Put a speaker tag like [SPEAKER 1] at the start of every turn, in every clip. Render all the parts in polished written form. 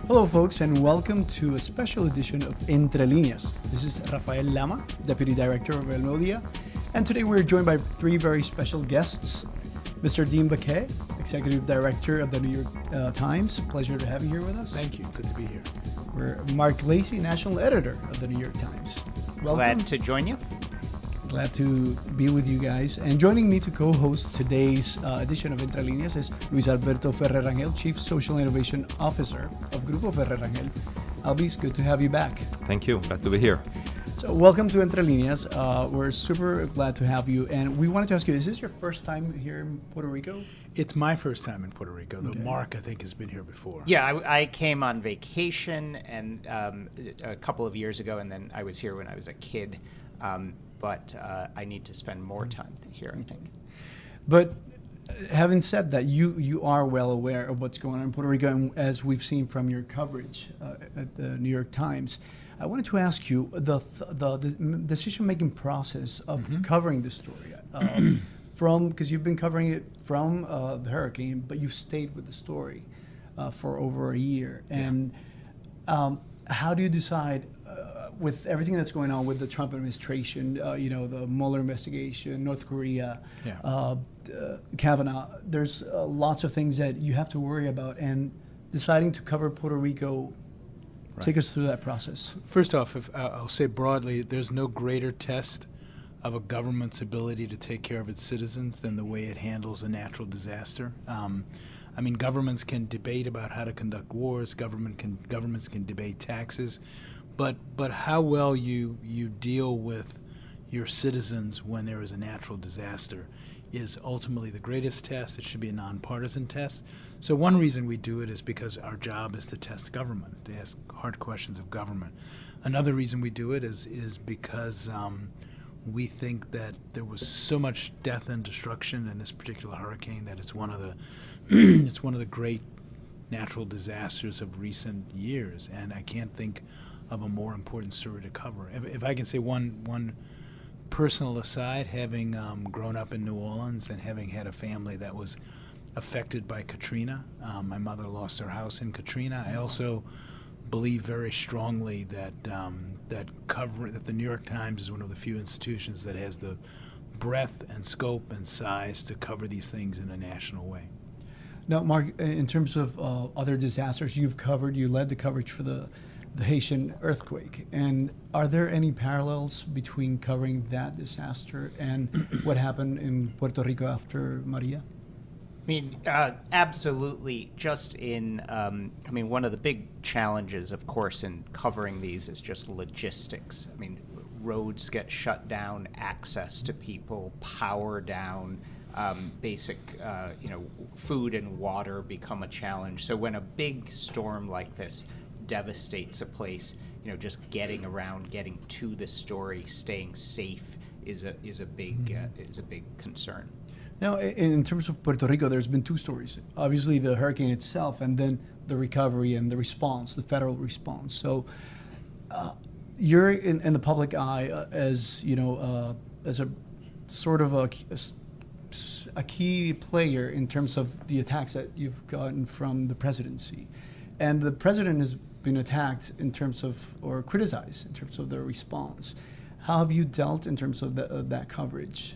[SPEAKER 1] Hello, folks, and welcome to a special edition of Entrelineas. This is Rafael Lama, Deputy Director of El Media, and today we're joined by three very special guests. Mr. Dean Baquet, Executive Director of the New York Times. Pleasure to have you here with us.
[SPEAKER 2] Thank you. Good to be here.
[SPEAKER 1] We're Mark Lacey, National Editor of the New York Times. Welcome.
[SPEAKER 3] Glad to join you.
[SPEAKER 1] Glad to be with you guys. And joining me to co-host today's edition of Entrelineas is Luis Alberto Ferrer-Rangel, Chief Social Innovation Officer of Grupo Ferrer-Rangel. Albis, good to have you back.
[SPEAKER 4] Thank you. Glad to be here.
[SPEAKER 1] So welcome to Entrelineas. We're super glad to have you. And we wanted to ask you, is this your first time here in Puerto Rico?
[SPEAKER 2] It's my first time in Puerto Rico, though Mark, I think, has been here before.
[SPEAKER 3] Yeah, I came on vacation and a couple of years ago, and then I was here when I was a kid. But I need to spend more time here, I think.
[SPEAKER 1] But having said that, you are well aware of what's going on in Puerto Rico, and as we've seen from your coverage at the New York Times, I wanted to ask you the decision-making process of covering the story, because you've been covering it from the hurricane, but you've stayed with the story for over a year. And how do you decide, with everything that's going on with the Trump administration, the Mueller investigation, North Korea, Kavanaugh, there's lots of things that you have to worry about, and deciding to cover Puerto Rico. Right. Take us through that process.
[SPEAKER 2] First off, I'll say broadly, there's no greater test of a government's ability to take care of its citizens than the way it handles a natural disaster. Governments can debate about how to conduct wars. Governments can debate taxes, but how well you deal with your citizens when there is a natural disaster is ultimately the greatest test. It should be a nonpartisan test. So one reason we do it is because our job is to test government, to ask hard questions of government. Another reason we do it is because we think that there was so much death and destruction in this particular hurricane that it's one of the great natural disasters of recent years, and I can't think of a more important story to cover. If I can say one personal aside, having grown up in New Orleans and having had a family that was affected by Katrina, my mother lost her house in Katrina. I also believe very strongly that that the New York Times is one of the few institutions that has the breadth and scope and size to cover these things in a national way.
[SPEAKER 1] Now, Mark, in terms of other disasters you've covered, you led the coverage for the Haitian earthquake. And are there any parallels between covering that disaster and what happened in Puerto Rico after Maria?
[SPEAKER 3] Absolutely. Just in, one of the big challenges, of course, in covering these is just logistics. Roads get shut down, access to people, power down, basic, food and water become a challenge. So when a big storm like this devastates a place, just getting around, getting to the story, staying safe is a big concern.
[SPEAKER 1] Now, in terms of Puerto Rico, there's been two stories. Obviously, the hurricane itself, and then the recovery and the response, the federal response. So, you're in the public eye as a sort of a key player in terms of the attacks that you've gotten from the presidency, and the president has been attacked in terms of, or criticized in terms of their response. How have you dealt in terms of that coverage?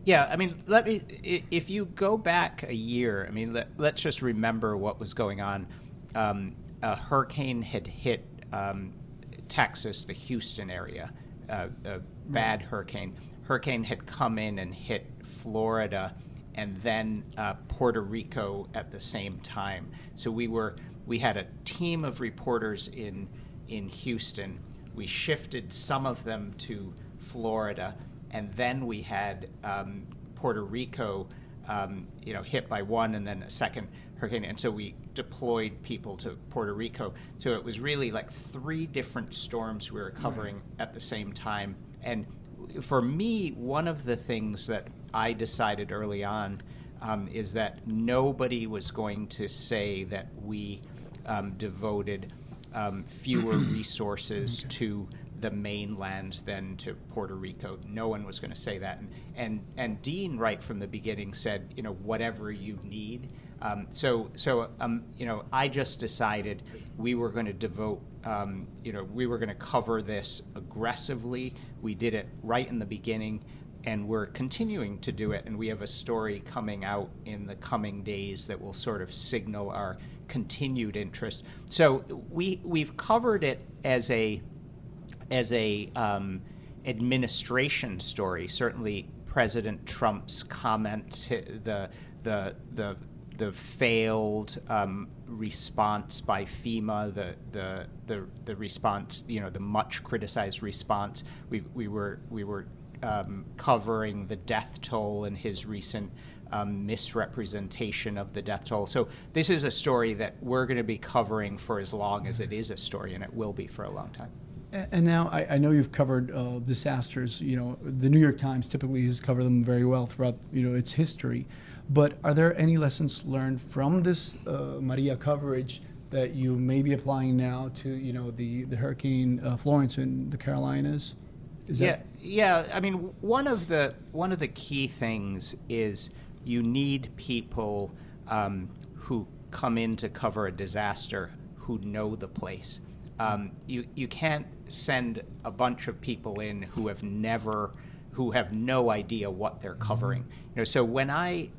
[SPEAKER 3] Yeah, if you go back a year, let's just remember what was going on. A hurricane had hit Texas, the Houston area, a bad hurricane. Hurricane had come in and hit Florida and then Puerto Rico at the same time. So we had a team of reporters in Houston. We shifted some of them to Florida, and then we had Puerto Rico, hit by one, and then a second hurricane, and so we deployed people to Puerto Rico. So it was really like three different storms we were covering at the same time. And for me, one of the things that I decided early on is that nobody was going to say that we devoted fewer resources to the mainland than to Puerto Rico. No one was going to say that. And Dean, right from the beginning, said, whatever you need. I just decided we were going to devote, we were going to cover this aggressively. We did it right in the beginning, and we're continuing to do it. And we have a story coming out in the coming days that will sort of signal our continued interest. So we've covered it as a administration story. Certainly, President Trump's comments, the failed response by FEMA, the response, the much criticized response. We were covering the death toll and his recent misrepresentation of the death toll. So this is a story that we're going to be covering for as long as it is a story, and it will be for a long time.
[SPEAKER 1] And now I know you've covered disasters. The New York Times typically has covered them very well throughout its history. But are there any lessons learned from this Maria coverage that you may be applying now to the Hurricane Florence in the Carolinas?
[SPEAKER 3] Yeah. I mean, one of the key things is you need people who come in to cover a disaster who know the place. You can't send a bunch of people in who have no idea what they're covering. So when I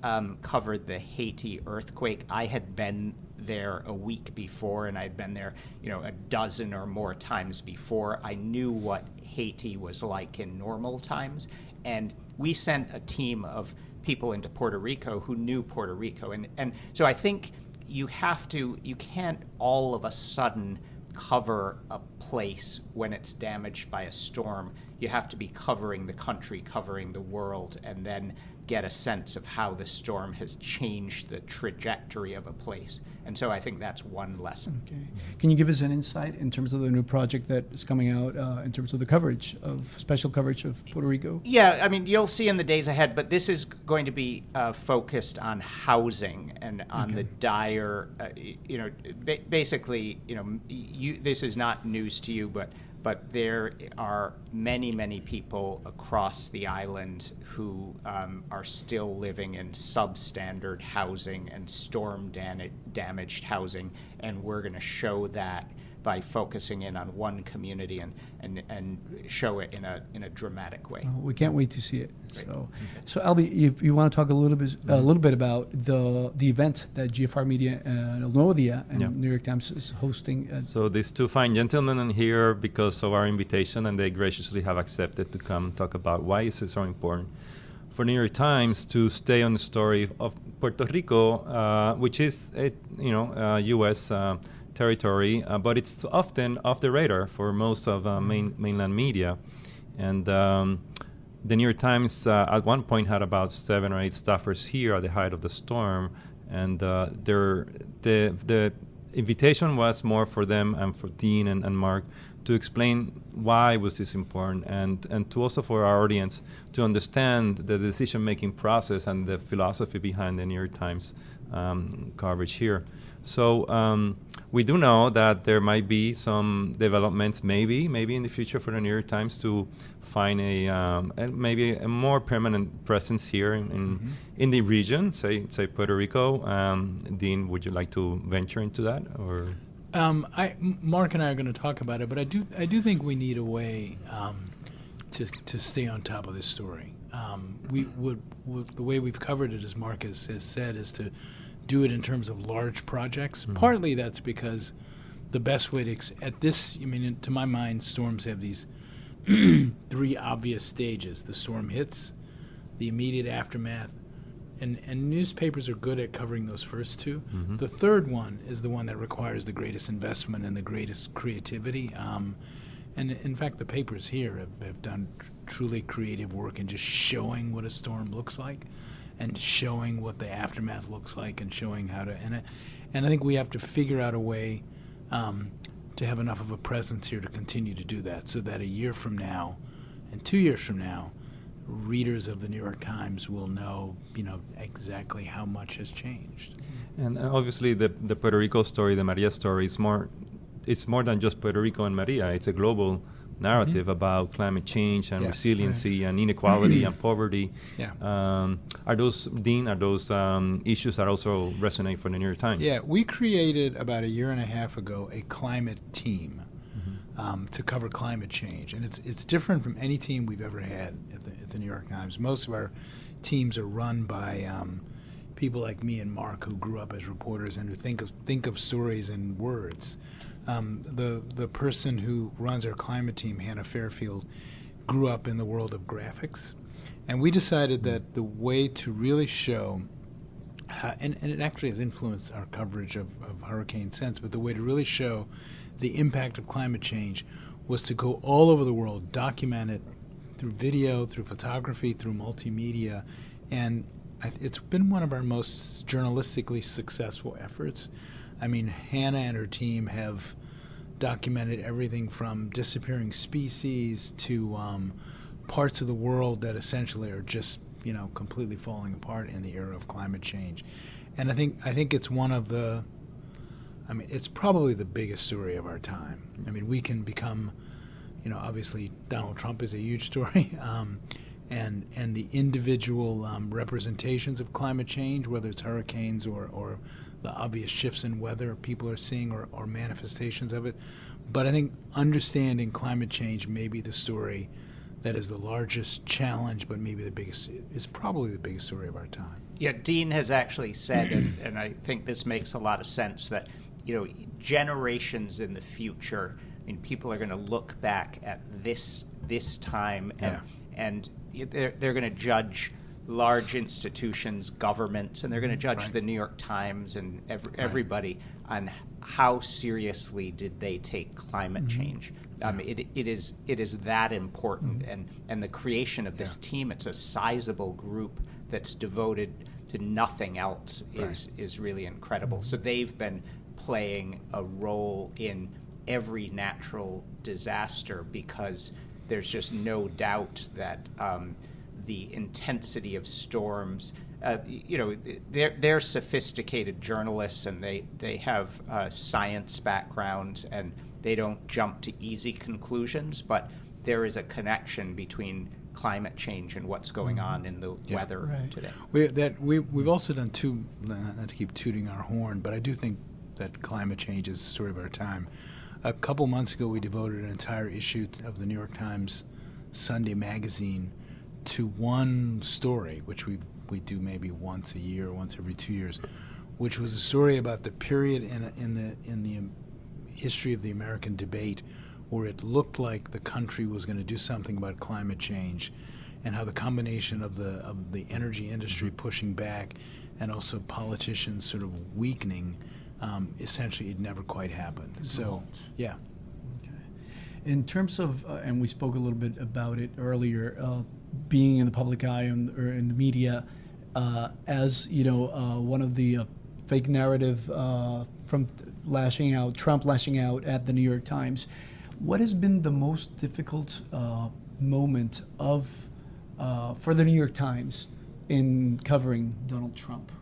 [SPEAKER 3] covered the Haiti earthquake, I had been there a week before, and I'd been there, a dozen or more times before. I knew what Haiti was like in normal times, and we sent a team of people into Puerto Rico who knew Puerto Rico, and so I think you can't all of a sudden cover a place when it's damaged by a storm. You have to be covering the country, covering the world, and then get a sense of how the storm has changed the trajectory of a place. And so I think that's one lesson.
[SPEAKER 1] Okay. Can you give us an insight in terms of the new project that is coming out in terms of the special coverage of Puerto Rico?
[SPEAKER 3] Yeah, I mean, you'll see in the days ahead, but this is going to be focused on housing and on the dire, basically, this is not news to you, but there are many, many people across the island who are still living in substandard housing and storm-damaged housing, and we're going to show that by focusing in on one community and show it in a dramatic way.
[SPEAKER 1] We can't wait to see it. So Albie, if you want to talk a little bit about the event that GFR Media and El Nuevo Dia and New York Times is hosting.
[SPEAKER 4] So these two fine gentlemen are here because of our invitation, and they graciously have accepted to come talk about why is it so important for New York Times to stay on the story of Puerto Rico, which is U.S. territory, but it's often off the radar for most of mainland media. And the New York Times at one point had about 7 or 8 staffers here at the height of the storm, and the invitation was more for them and for Dean and Mark to explain why was this important, and to also for our audience to understand the decision-making process and the philosophy behind the New York Times coverage here. So we do know that there might be some developments, maybe in the future for the New York Times to find maybe a more permanent presence here in the region, say Puerto Rico. Dean, would you like to venture into that, or?
[SPEAKER 2] Mark and I are going to talk about it, but I do think we need a way to stay on top of this story. The way we've covered it, as Mark has said, is to do it in terms of large projects. Mm-hmm. Partly that's because the best way to my mind, storms have these 3 obvious stages. The storm hits, the immediate aftermath, and newspapers are good at covering those first 2. Mm-hmm. The third one is the one that requires the greatest investment and the greatest creativity. And in fact, the papers here have done truly creative work in just showing what a storm looks like, and showing what the aftermath looks like, and showing how to. And I think we have to figure out a way to have enough of a presence here to continue to do that, so that a year from now, and 2 years from now, readers of the New York Times will know, exactly how much has changed.
[SPEAKER 4] And obviously, the Puerto Rico story, the Maria story, is more. It's more than just Puerto Rico and Maria. It's a global narrative about climate change and
[SPEAKER 2] Yes.
[SPEAKER 4] resiliency and inequality and poverty.
[SPEAKER 2] Yeah.
[SPEAKER 4] Are those issues that also resonate for the New York Times?
[SPEAKER 2] Yeah, we created about a year and a half ago a climate team to cover climate change, and it's different from any team we've ever had at the New York Times. Most of our teams are run by people like me and Mark, who grew up as reporters and who think of stories in words. The person who runs our climate team, Hannah Fairfield, grew up in the world of graphics, and we decided that the way to really show, and it actually has influenced our coverage of Hurricane Sense, but the way to really show the impact of climate change was to go all over the world, document it through video, through photography, through multimedia, and it's been one of our most journalistically successful efforts. I mean, Hannah and her team have documented everything from disappearing species to parts of the world that essentially are just, completely falling apart in the era of climate change. And I think it's one of the, it's probably the biggest story of our time. I mean, we can become, obviously Donald Trump is a huge story, and the individual representations of climate change, whether it's hurricanes or the obvious shifts in weather people are seeing or manifestations of it. But I think understanding climate change may be the story that is the largest challenge, but maybe is probably the biggest story of our time.
[SPEAKER 3] Yeah, Dean has actually said, and I think this makes a lot of sense, that generations in the future, people are going to look back at this time and they're going to judge large institutions, governments, and they're going to judge the New York Times and everybody on how seriously did they take climate change. It is that important, and the creation of this team, it's a sizable group that's devoted to nothing else, is really incredible. So they've been playing a role in every natural disaster because there's just no doubt that the intensity of storms, they're sophisticated journalists, and they have science backgrounds, and they don't jump to easy conclusions, but there is a connection between climate change and what's going on in the weather today.
[SPEAKER 2] We've also done two, not to keep tooting our horn, but I do think that climate change is the story of our time. A couple months ago, we devoted an entire issue of the New York Times Sunday magazine to one story, which we do maybe once a year, once every 2 years, which was a story about the period in the history of the American debate where it looked like the country was going to do something about climate change, and how the combination of the energy industry pushing back and also politicians sort of weakening, essentially it never quite happened. So, yeah.
[SPEAKER 1] Okay. In terms of, and we spoke a little bit about it earlier, being in the public eye or in the media, as one of the fake narrative from Trump lashing out at the New York Times, what has been the most difficult moment for the New York Times in covering Donald Trump?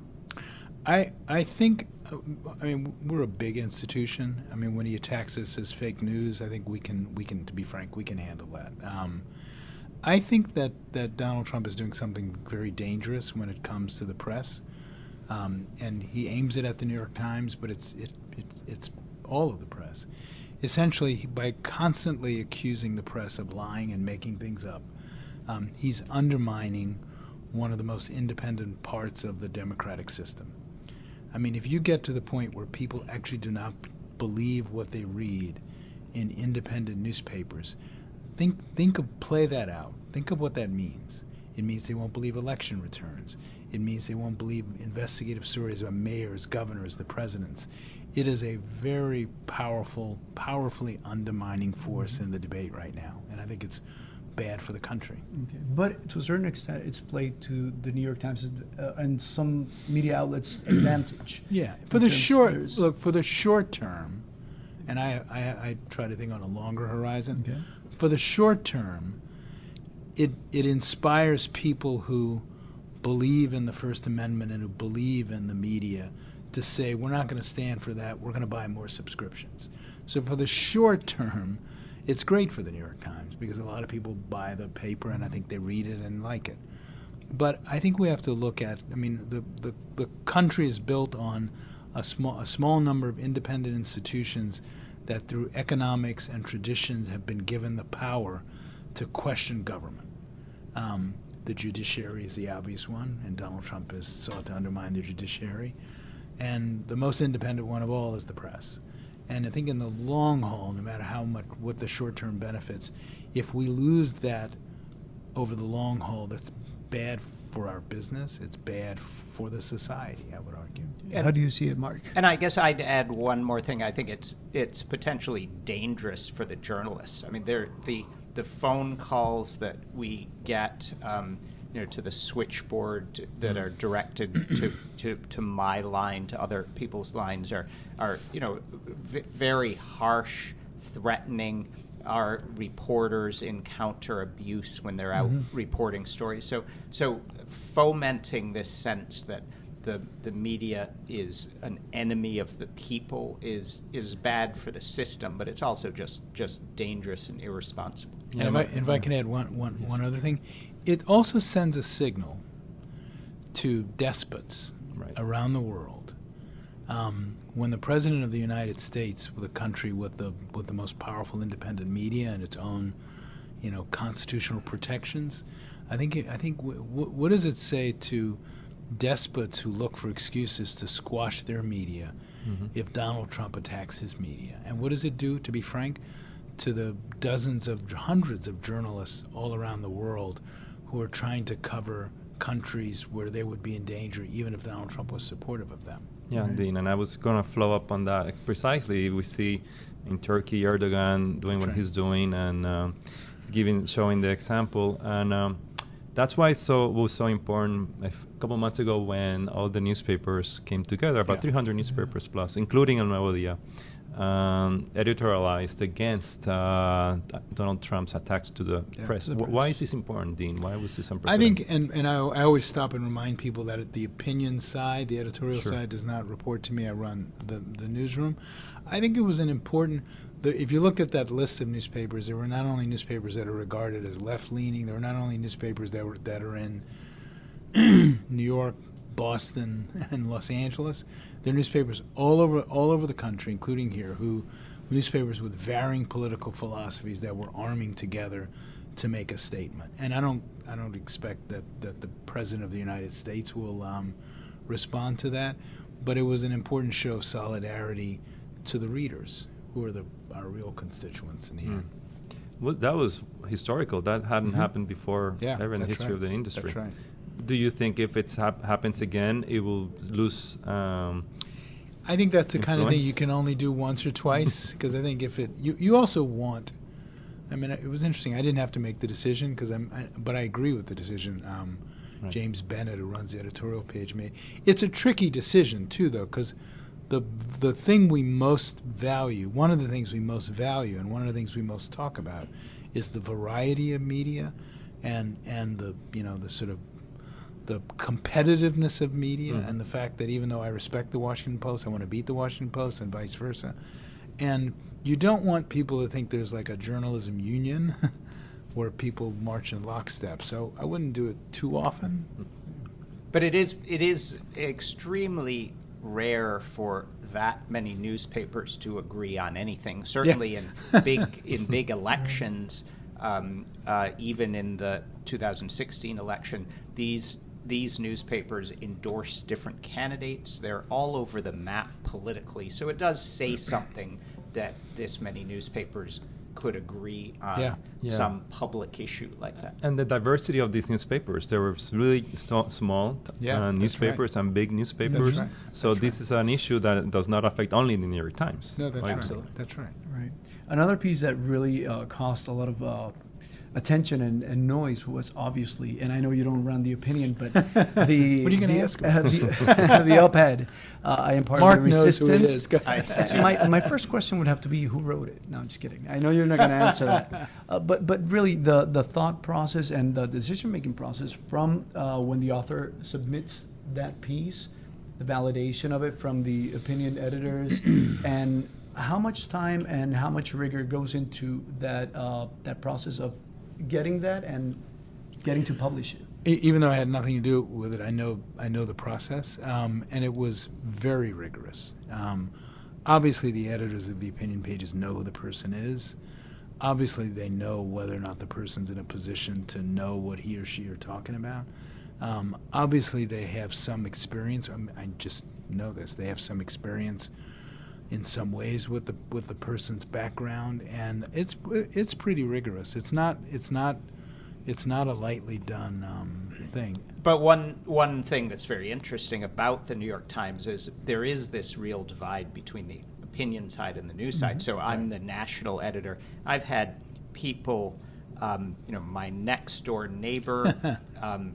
[SPEAKER 2] I think, we're a big institution. When he attacks us as fake news, I think we can, to be frank, we can handle that. I think that Donald Trump is doing something very dangerous when it comes to the press, and he aims it at the New York Times, but it's all of the press. Essentially, by constantly accusing the press of lying and making things up, he's undermining one of the most independent parts of the democratic system. If you get to the point where people actually do not believe what they read in independent newspapers, play that out. Think of what that means. It means they won't believe election returns. It means they won't believe investigative stories about mayors, governors, the presidents. It is a very powerfully undermining force in the debate right now, and I think it's bad for the country.
[SPEAKER 1] Okay. But to a certain extent, it's played to the New York Times and some media outlets' advantage.
[SPEAKER 2] Yeah, for the short term, and I try to think on a longer horizon. Okay. For the short term, it inspires people who believe in the First Amendment and who believe in the media to say, we're not going to stand for that, we're going to buy more subscriptions. So for the short term, It's great for the New York Times because a lot of people buy the paper and I think they read it and like it. But I think we have to look at, I mean, the country is built on a small number of independent institutions that through economics and tradition have been given the power to question government. The judiciary is the obvious one, and Donald Trump has sought to undermine the judiciary. And the most independent one of all is the press. And I think in the long haul, no matter how much, what the short-term benefits, if we lose that over the long haul, that's bad for our business. It's bad for the society, I would argue.
[SPEAKER 1] How do you see it, Mark?
[SPEAKER 3] And I guess I'd add one more thing. I think it's potentially dangerous for the journalists. I mean, the phone calls that we get, to the switchboard that are directed to my line, to other people's lines, are very harsh, threatening. Our reporters encounter abuse when they're out reporting stories. So fomenting this sense that the media is an enemy of the people is bad for the system, but it's also just dangerous and irresponsible.
[SPEAKER 2] And if I can add one other thing, it also sends a signal to despots around the world. When the President of the United States, with a country with the most powerful independent media and its own, constitutional protections, I think what does it say to despots who look for excuses to squash their media if Donald Trump attacks his media? And what does it do, to be frank, to the hundreds of journalists all around the world who are trying to cover countries where they would be in danger even if Donald Trump was supportive of them?
[SPEAKER 4] Yeah, Dean, and I was going to follow up on that. Precisely, we see in Turkey Erdogan doing what he's doing, and he's showing the example, and that's why it was so important a couple months ago when all the newspapers came together, about 300 newspapers plus, including El Nuevo Dia, editorialized against Donald Trump's attacks to the press. Why is this important, Dean? Why was this unprecedented?
[SPEAKER 2] I think, and I always stop and remind people that the opinion side, the editorial side, does not report to me. I run the newsroom. I think it was an important, if you looked at that list of newspapers, there were not only newspapers that are regarded as left-leaning, there were not only newspapers that are in New York, Boston, and Los Angeles. There are newspapers all over the country, including here, newspapers with varying political philosophies that were arming together to make a statement. And I don't expect that the President of the United States will respond to that, but it was an important show of solidarity to the readers, who are our real constituents in the end.
[SPEAKER 4] Well, that was historical. That hadn't happened before ever in the history of the industry.
[SPEAKER 2] That's right.
[SPEAKER 4] Do you think if it happens again, it will lose?
[SPEAKER 2] I think that's the kind of thing you can only do once or twice, because I think if you also want. I mean, it was interesting. I didn't have to make the decision but I agree with the decision. James Bennett, who runs the editorial page, made. It's a tricky decision too, though, because the thing we most value, one of the things we most value, and one of the things we most talk about, is the variety of media, and the the sort of the competitiveness of media, and the fact that even though I respect the Washington Post, I want to beat the Washington Post and vice versa. And you don't want people to think there's like a journalism union where people march in lockstep. So I wouldn't do it too often.
[SPEAKER 3] But it is extremely rare for that many newspapers to agree on anything. Certainly in big elections, even in the 2016 election, these newspapers endorse different candidates. They're all over the map politically. So it does say something that this many newspapers could agree on some public issue like that.
[SPEAKER 4] And the diversity of these newspapers, there were really small newspapers and big newspapers.
[SPEAKER 2] That's right.
[SPEAKER 4] So this is an issue that does not affect only the New York Times.
[SPEAKER 2] No, that's right.
[SPEAKER 3] Absolutely.
[SPEAKER 2] That's right.
[SPEAKER 1] Right. Another piece that really caused a lot of attention and noise was obviously, and I know you don't run the opinion, but
[SPEAKER 2] what are you going to ask?
[SPEAKER 1] The op-ed. I am part
[SPEAKER 2] Mark
[SPEAKER 1] of the
[SPEAKER 2] knows
[SPEAKER 1] resistance.
[SPEAKER 2] who it is.
[SPEAKER 1] My first question would have to be, who wrote it? No, I'm just kidding. I know you're not going to answer that. But really, the thought process and the decision-making process from when the author submits that piece, the validation of it from the opinion editors, and how much time and how much rigor goes into that that process of getting that and getting to publish it?
[SPEAKER 2] Even though I had nothing to do with it, I know the process, and it was very rigorous. Obviously, the editors of the opinion pages know who the person is. Obviously, they know whether or not the person's in a position to know what he or she are talking about. Obviously, they have some experience. I just know this. They have some experience in some ways with the person's background, and it's pretty rigorous. It's not a lightly done thing.
[SPEAKER 3] But one thing that's very interesting about the New York Times is there is this real divide between the opinion side and the news side. So I'm the national editor. I've had people, my next door neighbor,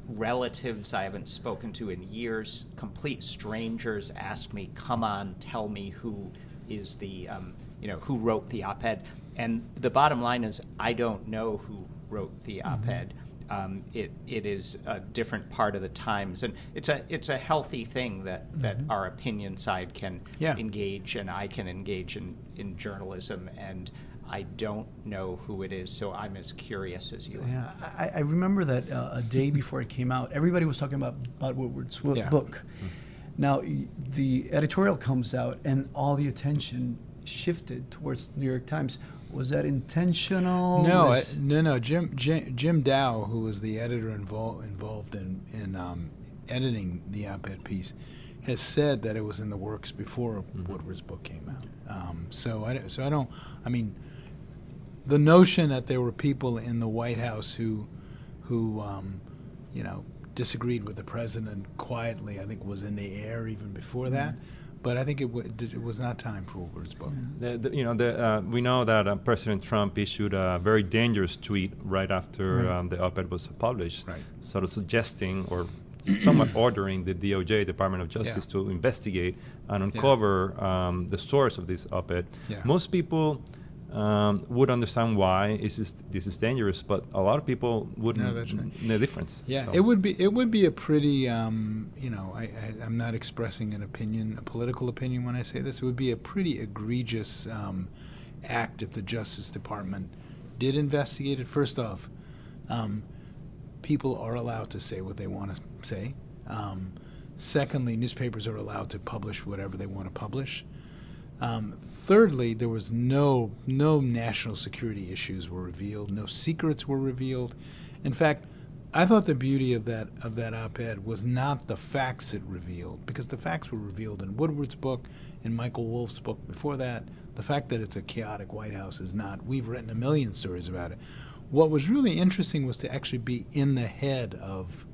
[SPEAKER 3] relatives I haven't spoken to in years, complete strangers ask me, "Come on, tell me who is the, who wrote the op-ed." And the bottom line is, I don't know who wrote the op-ed. It is a different part of the Times, and it's a healthy thing that our opinion side can engage, and I can engage in journalism, and I don't know who it is, so I'm as curious as you are.
[SPEAKER 1] Yeah, I remember that a day before it came out, everybody was talking about Woodward's book. Mm-hmm. Now, the editorial comes out, and all the attention shifted towards the New York Times. Was that intentional?
[SPEAKER 2] No. Jim Dow, who was the editor involved in editing the op-ed piece, has said that it was in the works before Woodward's book came out. So I don't. I mean, the notion that there were people in the White House who disagreed with the president quietly, I think, was in the air even before that. But I think it was not time for Woodward's book.
[SPEAKER 4] We know that President Trump issued a very dangerous tweet right after the op-ed was published, sort of suggesting or somewhat ordering the DOJ, Department of Justice, to investigate and uncover the source of this op-ed. Yeah. Most people would understand why this is dangerous, but a lot of people wouldn't know the difference.
[SPEAKER 2] Yeah,
[SPEAKER 4] so.
[SPEAKER 2] It would be a pretty I'm not expressing an opinion, a political opinion when I say this. It would be a pretty egregious act if the Justice Department did investigate it. First off, people are allowed to say what they want to say. Secondly, newspapers are allowed to publish whatever they want to publish. Thirdly, there was no national security issues were revealed, no secrets were revealed. In fact, I thought the beauty of that op-ed was not the facts it revealed, because the facts were revealed in Woodward's book, in Michael Wolff's book before that. The fact that it's a chaotic White House is not. We've written a million stories about it. What was really interesting was to actually be in the head of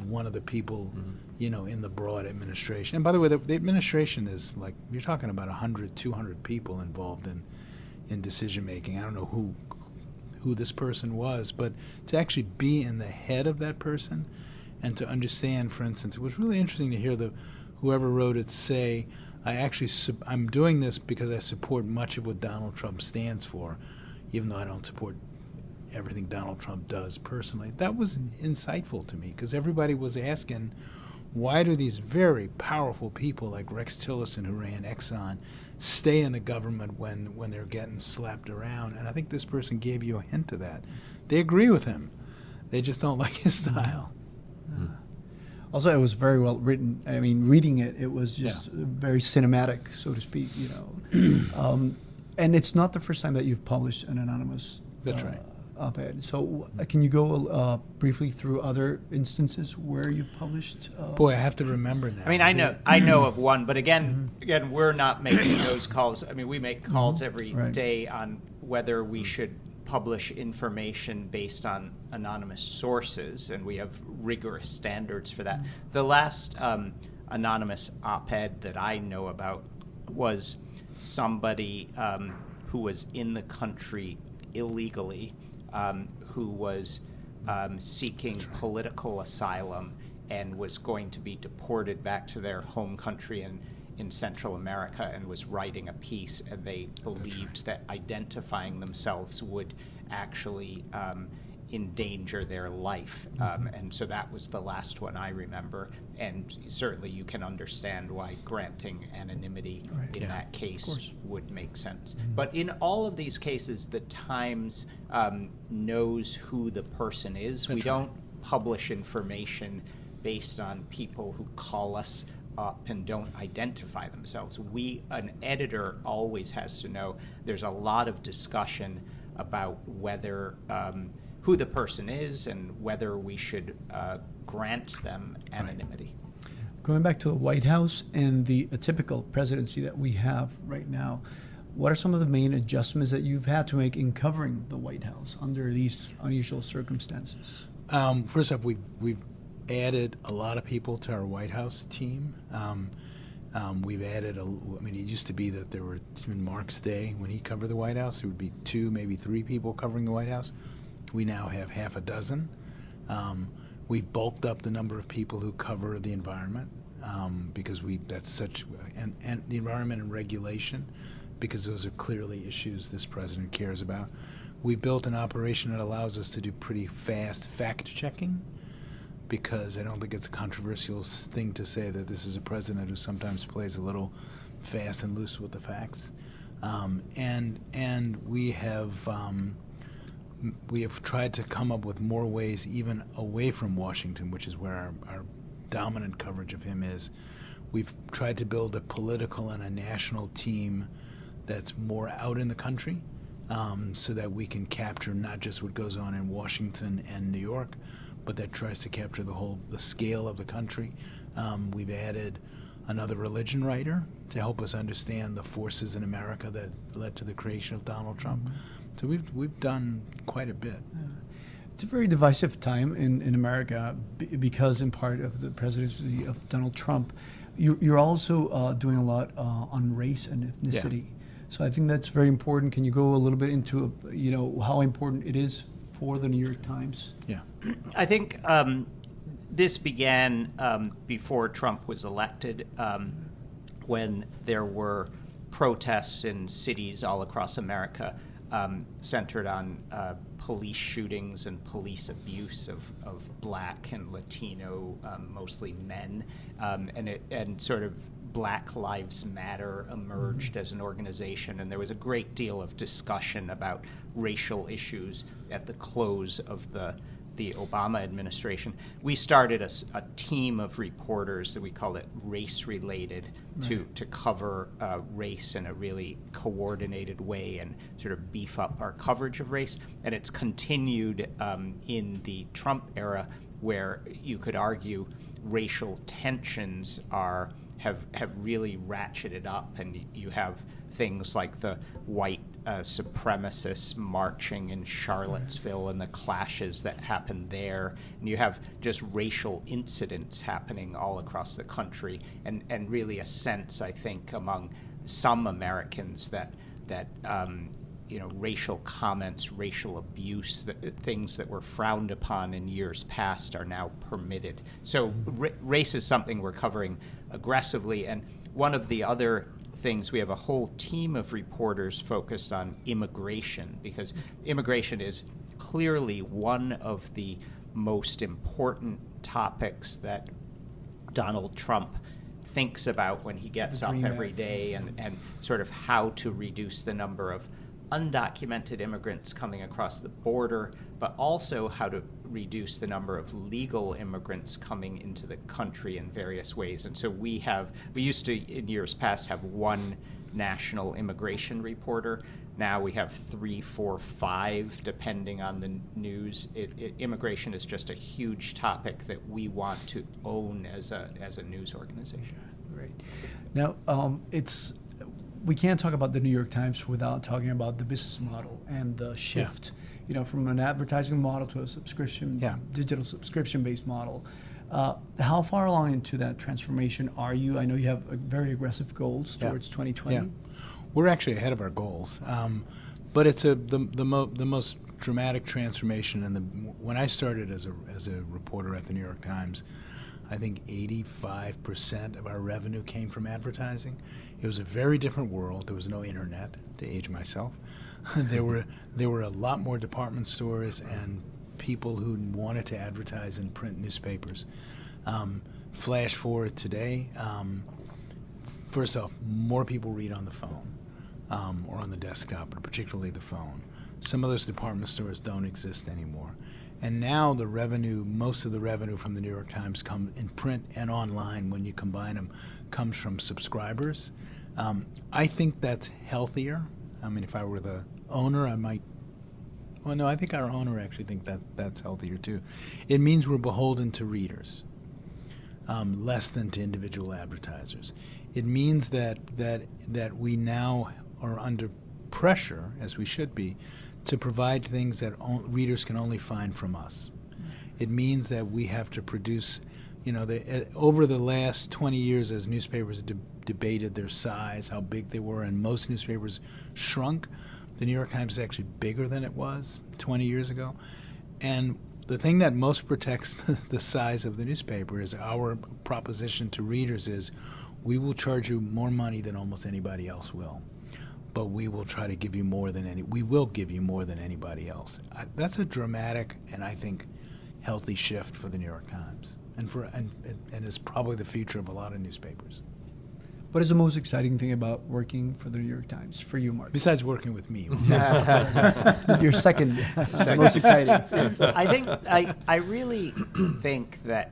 [SPEAKER 2] one of the people, in the broad administration. And by the way, the administration is like, you're talking about 100, 200 people involved in decision making. I don't know who this person was, but to actually be in the head of that person and to understand, for instance, it was really interesting to hear whoever wrote it say, I'm doing this because I support much of what Donald Trump stands for, even though I don't support everything Donald Trump does personally. That was insightful to me, because everybody was asking, why do these very powerful people like Rex Tillerson, who ran Exxon, stay in the government when they're getting slapped around? And I think this person gave you a hint of that. They agree with him. They just don't like his style.
[SPEAKER 1] Also, it was very well written. I mean, reading it was just very cinematic, so to speak. And it's not the first time that you've published an anonymous op-ed. So can you go briefly through other instances where you've published?
[SPEAKER 2] Boy, I have to remember now.
[SPEAKER 3] I mean, I know of one, but again, we're not making those calls. I mean, we make calls every day on whether we should publish information based on anonymous sources, and we have rigorous standards for that. The last anonymous op-ed that I know about was somebody who was in the country illegally, who was seeking political asylum and was going to be deported back to their home country in Central America, and was writing a piece, and they believed that identifying themselves would actually endanger their life. And so that was the last one I remember. And certainly you can understand why granting anonymity in that case would make sense. But in all of these cases, the Times knows who the person is. We don't publish information based on people who call us up and don't identify themselves. An editor always has to know. There's a lot of discussion about whether who the person is and whether we should grant them anonymity.
[SPEAKER 1] Going back to the White House and the typical presidency that we have right now, what are some of the main adjustments that you've had to make in covering the White House under these unusual circumstances?
[SPEAKER 2] First off, we've added a lot of people to our White House team. We've added, it used to be that there were, in Mark's day, when he covered the White House, there would be 2, maybe 3 people covering the White House. We now have half a dozen. We've bulked up the number of people who cover the environment because that's such, and the environment and regulation, because those are clearly issues this president cares about. We built an operation that allows us to do pretty fast fact-checking, because I don't think it's a controversial thing to say that this is a president who sometimes plays a little fast and loose with the facts. And we have tried to come up with more ways, even away from Washington, which is where our dominant coverage of him is. We've tried to build a political and a national team that's more out in the country, so that we can capture not just what goes on in Washington and New York, but that tries to capture the scale of the country. We've added another religion writer to help us understand the forces in America that led to the creation of Donald Trump. So we've done quite a bit.
[SPEAKER 1] It's a very divisive time in America because, in part of the presidency of Donald Trump, you're also doing a lot on race and ethnicity. So I think that's very important. Can you go a little bit into how important it is for the New York Times?
[SPEAKER 2] Yeah,
[SPEAKER 3] I think this began before Trump was elected, when there were protests in cities all across America centered on police shootings and police abuse of Black and Latino, mostly men, and sort of Black Lives Matter emerged as an organization, and there was a great deal of discussion about racial issues at the close of the Obama administration. We started a team of reporters that we called it Race Related to cover race in a really coordinated way and sort of beef up our coverage of race. And it's continued in the Trump era, where you could argue racial tensions have really ratcheted up, and you have things like the white supremacists marching in Charlottesville and the clashes that happened there, and you have just racial incidents happening all across the country, and really a sense, I think, among some Americans that racial comments, racial abuse, things that were frowned upon in years past are now permitted. So race is something we're covering aggressively. And one of the other things, we have a whole team of reporters focused on immigration, because immigration is clearly one of the most important topics that Donald Trump thinks about when he gets up every day, and sort of how to reduce the number of undocumented immigrants coming across the border, but also how to reduce the number of legal immigrants coming into the country in various ways. And so we used to, in years past, have one national immigration reporter. Now we have 3, 4, 5, depending on the news. Immigration is just a huge topic that we want to own as a news organization.
[SPEAKER 1] Great. Now, we can't talk about the New York Times without talking about the business model and the shift, from an advertising model to a digital subscription-based model. How far along into that transformation are you? I know you have very aggressive goals towards 2020.
[SPEAKER 2] Yeah. We're actually ahead of our goals, but it's the most dramatic transformation. And when I started as a reporter at the New York Times, I think 85% of our revenue came from advertising. It was a very different world. There was no internet, to age myself. There were a lot more department stores and people who wanted to advertise in print newspapers. Flash forward today, first off, more people read on the phone or on the desktop, but particularly the phone. Some of those department stores don't exist anymore. And now the revenue, most of the revenue from the New York Times come in print and online, when you combine them, comes from subscribers. I think that's healthier. I mean, if I were the owner, I might. Well, no, I think our owner actually think that's healthier too. It means we're beholden to readers, less than to individual advertisers. It means that we now are under pressure, as we should be, to provide things that readers can only find from us. It means that we have to produce, over the last 20 years, as newspapers debated their size, how big they were, and most newspapers shrunk, the New York Times is actually bigger than it was 20 years ago. And the thing that most protects the size of the newspaper is our proposition to readers is, we will charge you more money than almost anybody else will, but we will try to give you more than anybody else. That's a dramatic and I think healthy shift for the New York Times, and is probably the future of a lot of newspapers.
[SPEAKER 1] What is the most exciting thing about working for the New York Times for you, Mark?
[SPEAKER 2] Besides working with me.
[SPEAKER 1] Your second most exciting.
[SPEAKER 3] I really think that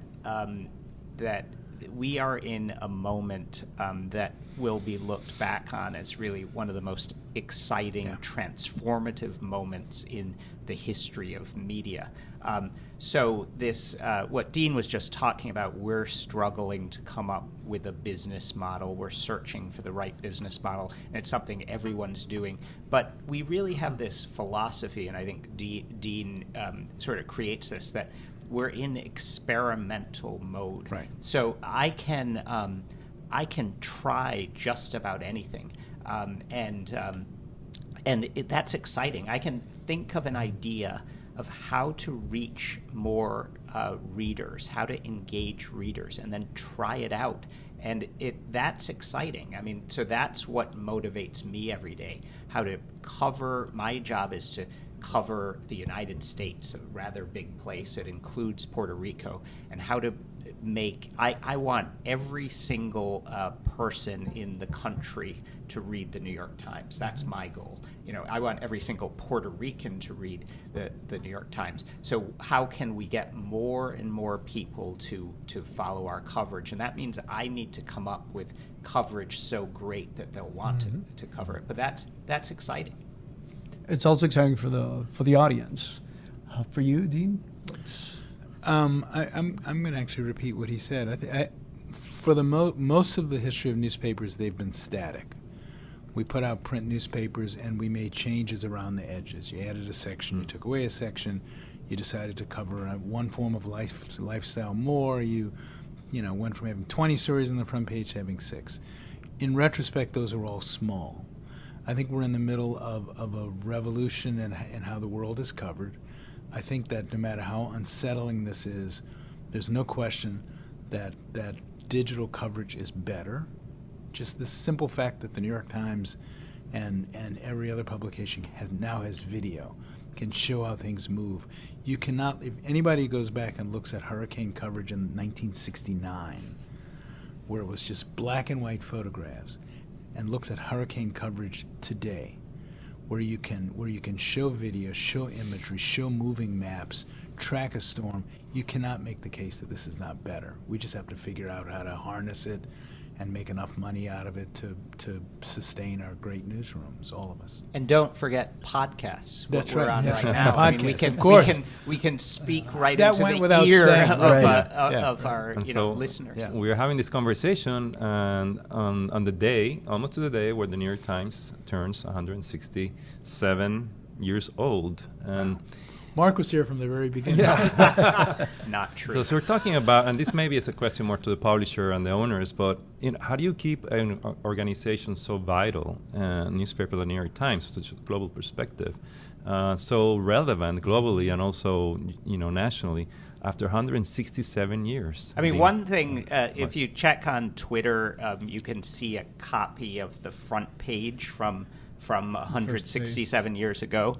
[SPEAKER 3] that we are in a moment that will be looked back on as really one of the most exciting, transformative moments in the history of media. So this, what Dean was just talking about, we're struggling to come up with a business model. We're searching for the right business model, and it's something everyone's doing. But we really have this philosophy, and I think Dean sort of creates this, that we're in experimental mode.
[SPEAKER 2] Right.
[SPEAKER 3] So I can try just about anything, and that's exciting. I can think of an idea of how to reach more readers, how to engage readers, and then try it out. And that's exciting. I mean, so that's what motivates me every day. How to cover, my job is to cover the United States, a rather big place. It includes Puerto Rico, and how to make, I want every single person in the country to read the New York Times. That's my goal. I want every single Puerto Rican to read the New York Times. So how can we get more and more people to follow our coverage? And that means I need to come up with coverage so great that they'll want to cover it. But that's exciting.
[SPEAKER 1] It's also exciting for the audience. For you, Dean?
[SPEAKER 2] I'm going to actually repeat what he said. For the most of the history of newspapers, they've been static. We put out print newspapers, and we made changes around the edges. You added a section, you took away a section, you decided to cover one form of lifestyle more. You went from having 20 stories on the front page to having 6. In retrospect, those are all small. I think we're in the middle of a revolution in how the world is covered. I think that no matter how unsettling this is, there's no question that digital coverage is better. Just the simple fact that the New York Times and every other publication now has video, can show how things move. You cannot, if anybody goes back and looks at hurricane coverage in 1969, where it was just black and white photographs, and looks at hurricane coverage today, where you can show video, show imagery, show moving maps, track a storm, you cannot make the case that this is not better. We just have to figure out how to harness it and make enough money out of it to sustain our great newsrooms, all of us.
[SPEAKER 3] And don't forget podcasts.
[SPEAKER 2] That's
[SPEAKER 3] we're
[SPEAKER 2] right.
[SPEAKER 3] on
[SPEAKER 2] That's
[SPEAKER 3] right
[SPEAKER 2] right.
[SPEAKER 3] now.
[SPEAKER 2] Podcasts,
[SPEAKER 3] I mean,
[SPEAKER 2] of course.
[SPEAKER 3] We can speak right
[SPEAKER 2] That
[SPEAKER 3] into
[SPEAKER 2] went
[SPEAKER 3] the
[SPEAKER 2] without
[SPEAKER 3] ear
[SPEAKER 2] saying.
[SPEAKER 3] of our
[SPEAKER 4] And so
[SPEAKER 3] listeners.
[SPEAKER 2] Yeah.
[SPEAKER 4] we are having this conversation, and on the day, almost to the day, where the New York Times turns 167 years old, and
[SPEAKER 2] Mark was here from the very beginning.
[SPEAKER 3] Not true.
[SPEAKER 4] so we're talking about, and this maybe is a question more to the publisher and the owners, but how do you keep an organization so vital, newspaper, the New York Times, such a global perspective, so relevant globally and also nationally after 167 years?
[SPEAKER 3] I mean, one thing, if you check on Twitter, you can see a copy of the front page from 167 years ago,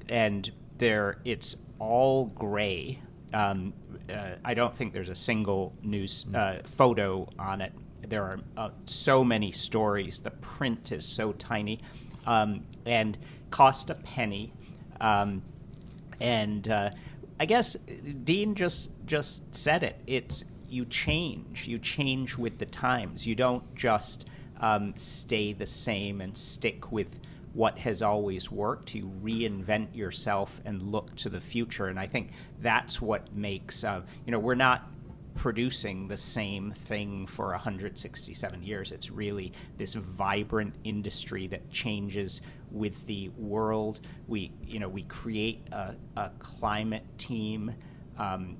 [SPEAKER 3] and there it's all gray. I don't think there's a single news photo on it. There are so many stories. The print is so tiny, and cost a penny. And I guess Dean just said it. It's you change with the times. You don't just stay the same and stick with what has always worked. You reinvent yourself and look to the future. And I think that's what makes, we're not producing the same thing for 167 years. It's really this vibrant industry that changes with the world. We create a climate team.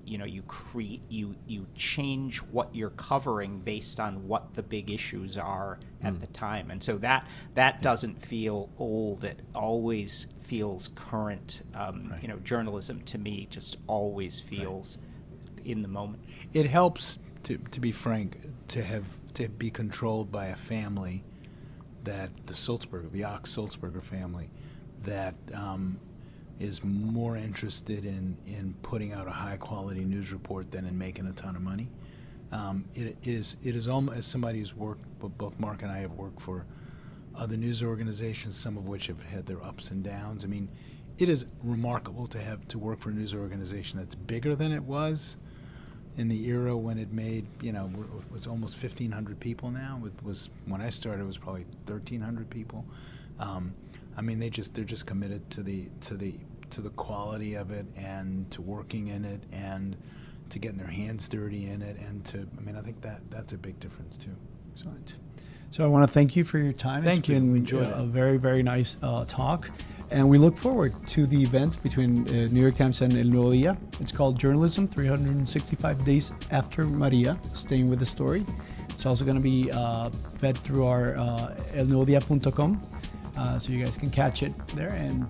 [SPEAKER 3] You change what you're covering based on what the big issues are at the time, and so that doesn't feel old. It always feels current.
[SPEAKER 2] Right.
[SPEAKER 3] Journalism to me just always feels in the moment.
[SPEAKER 2] It helps, to be frank, to be controlled by a family that the Ox-Sulzberger family that is more interested in putting out a high-quality news report than in making a ton of money. It is almost, as somebody who's worked, both Mark and I have worked for other news organizations, some of which have had their ups and downs. I mean, it is remarkable to work for a news organization that's bigger than it was in the era when it made, it was almost 1,500 people now. It was, when I started, it was probably 1,300 people. I mean, they're just committed to the quality of it and to working in it and to getting their hands dirty in it I think that's a big difference too.
[SPEAKER 1] Excellent. So I want to thank you for your time.
[SPEAKER 2] Thank you.
[SPEAKER 1] It's been
[SPEAKER 2] Enjoyed
[SPEAKER 1] a
[SPEAKER 2] it.
[SPEAKER 1] very, very nice talk. And we look forward to the event between New York Times and El Nuevo Día. It's called Journalism, 365 Days After Maria, Staying with the Story. It's also going to be fed through our elnuevodia.com, so you guys can catch it there. And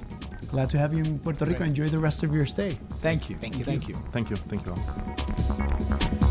[SPEAKER 1] glad to have you in Puerto Rico.
[SPEAKER 2] Right.
[SPEAKER 1] Enjoy the rest of your stay.
[SPEAKER 2] Thank you.
[SPEAKER 3] Thank you.
[SPEAKER 2] Thank you.
[SPEAKER 4] Thank you all.